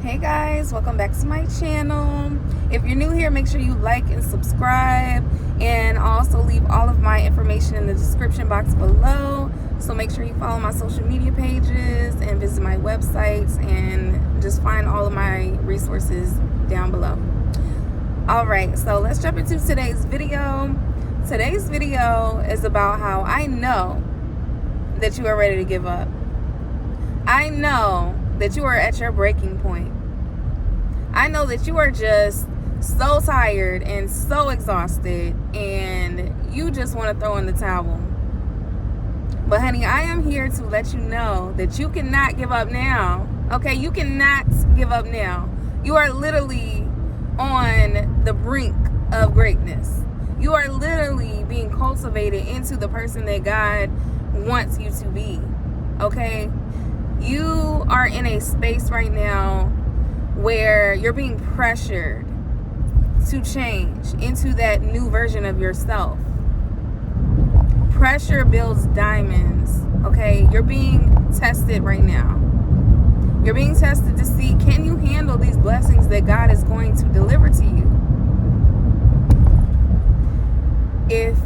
Hey guys, welcome back to my channel. If you're new here, make sure you like and subscribe, and also leave all of my information in the description box below. So make sure you follow my social media pages and visit my websites, and just find all of my resources down below. Alright, so let's jump into today's video. Today's video is about how I know that you are ready to give up. I know that you are at your breaking point. I know that you are just so tired and so exhausted and you just want to throw in the towel. But honey, I am here to let you know that you cannot give up now. Okay, you cannot give up now. You are literally on the brink of greatness. You are literally being cultivated into the person that God wants you to be. Okay? You are in a space right now where you're being pressured to change into that new version of yourself. Pressure builds diamonds, okay? You're being tested right now. You're being tested to see, can you handle these blessings that God is going to deliver to you? If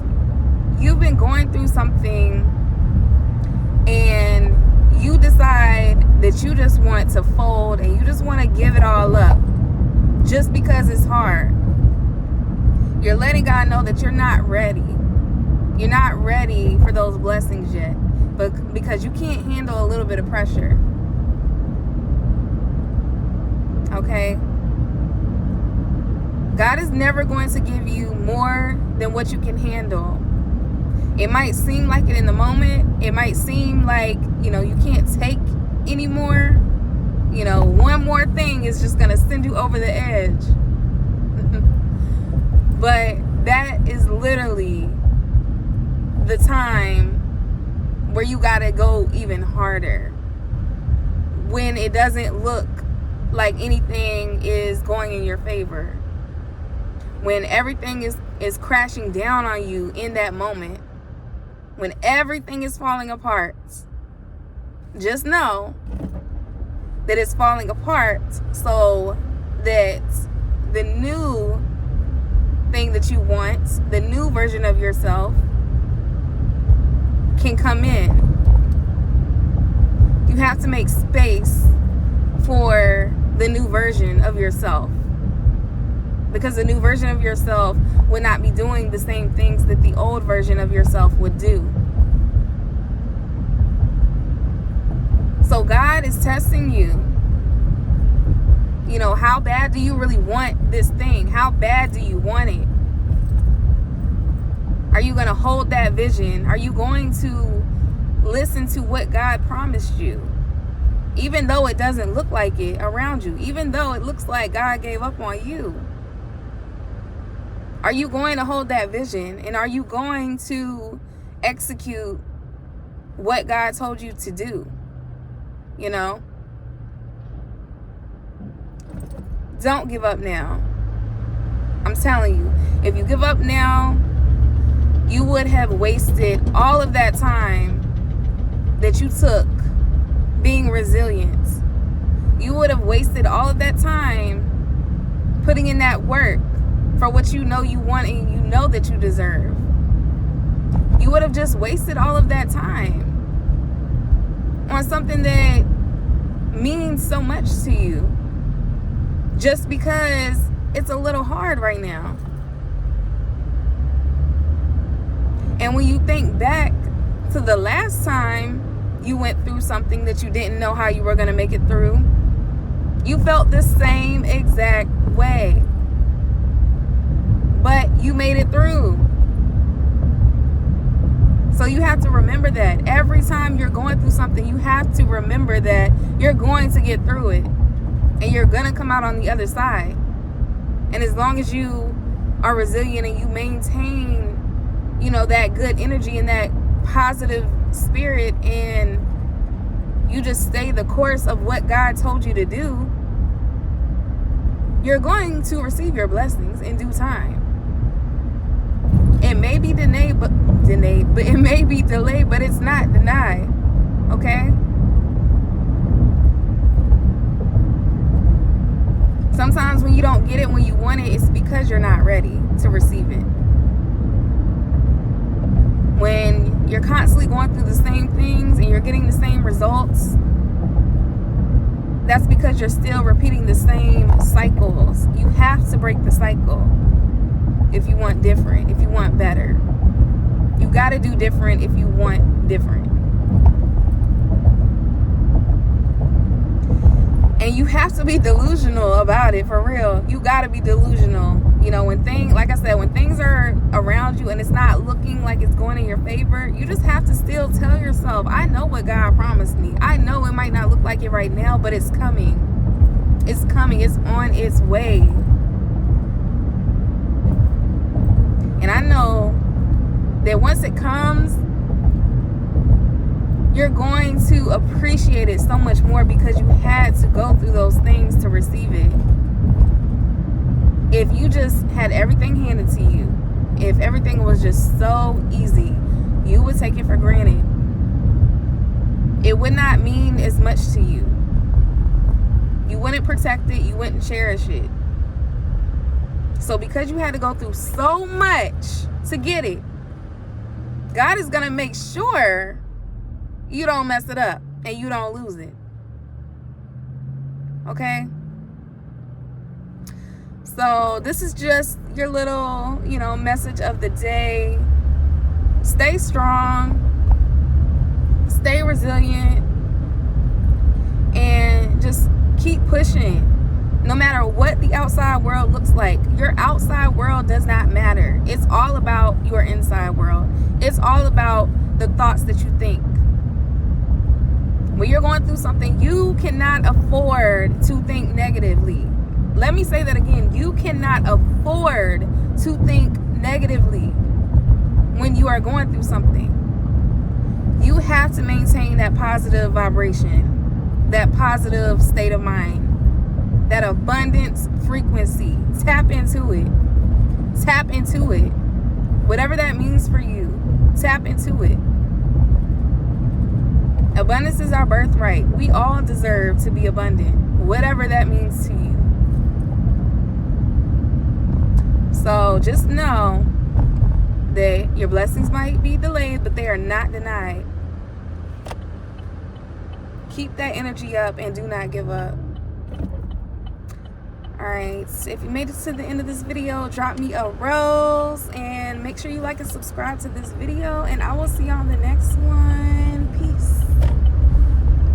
you've been going through something and you decide that you just want to fold and you just want to give it all up just because it's hard, you're letting God know that you're not ready. You're not ready for those blessings yet, but because you can't handle a little bit of pressure. Okay? God is never going to give you more than what you can handle. It might seem like it in the moment. It might seem like, you can't take anymore. One more thing is just going to send you over the edge. But that is literally the time where you got to go even harder. When it doesn't look like anything is going in your favor. When everything is crashing down on you in that moment. When everything is falling apart, just know that it's falling apart so that the new thing that you want, the new version of yourself, can come in. You have to make space for the new version of yourself. Because the new version of yourself would not be doing the same things that the old version of yourself would do. So God is testing you. How bad do you really want this thing? How bad do you want it? Are you going to hold that vision? Are you going to listen to what God promised you? Even though it doesn't look like it around you. Even though it looks like God gave up on you. Are you going to hold that vision? And are you going to execute what God told you to do? Don't give up now. I'm telling you, if you give up now, you would have wasted all of that time that you took being resilient. You would have wasted all of that time putting in that work for what you know you want and you know that you deserve. You would have just wasted all of that time on something that means so much to you just because it's a little hard right now. And when you think back to the last time you went through something that you didn't know how you were going to make it through, you felt the same exact way. But you made it through. So you have to remember that. Every time you're going through something, you have to remember that you're going to get through it. And you're going to come out on the other side. And as long as you are resilient and you maintain, that good energy and that positive spirit, and you just stay the course of what God told you to do, you're going to receive your blessings in due time. It may be delayed, but it may be delayed, but it's not denied. Okay? Sometimes when you don't get it when you want it, it's because you're not ready to receive it. When you're constantly going through the same things and you're getting the same results, that's because you're still repeating the same cycles. You have to break the cycle if you want different, if you want better. You got to do different if you want different. And you have to be delusional about it, for real. You got to be delusional. You know, when like I said, when things are around you and it's not looking like it's going in your favor, you just have to still tell yourself, I know what God promised me. I know it might not look like it right now, but it's coming. It's coming. It's on its way. And I know that once it comes, you're going to appreciate it so much more because you had to go through those things to receive it. If you just had everything handed to you, if everything was just so easy, you would take it for granted. It would not mean as much to you. You wouldn't protect it. You wouldn't cherish it. So because you had to go through so much to get it, God is going to make sure you don't mess it up and you don't lose it. Okay? So this is just your little, message of the day. Stay strong. Stay resilient. And just keep pushing. No matter what the outside world looks like, your outside world does not matter. It's all about your inside world. It's all about the thoughts that you think. When you're going through something, you cannot afford to think negatively. Let me say that again. You cannot afford to think negatively when you are going through something. You have to maintain that positive vibration, that positive state of mind, that abundance frequency. Tap into it. Tap into it. Whatever that means for you, tap into it. Abundance is our birthright. We all deserve to be abundant, whatever that means to you. So just know that your blessings might be delayed, but they are not denied. Keep that energy up and do not give up. Alright, if you made it to the end of this video, drop me a rose and make sure you like and subscribe to this video, and I will see you on the next one. Peace.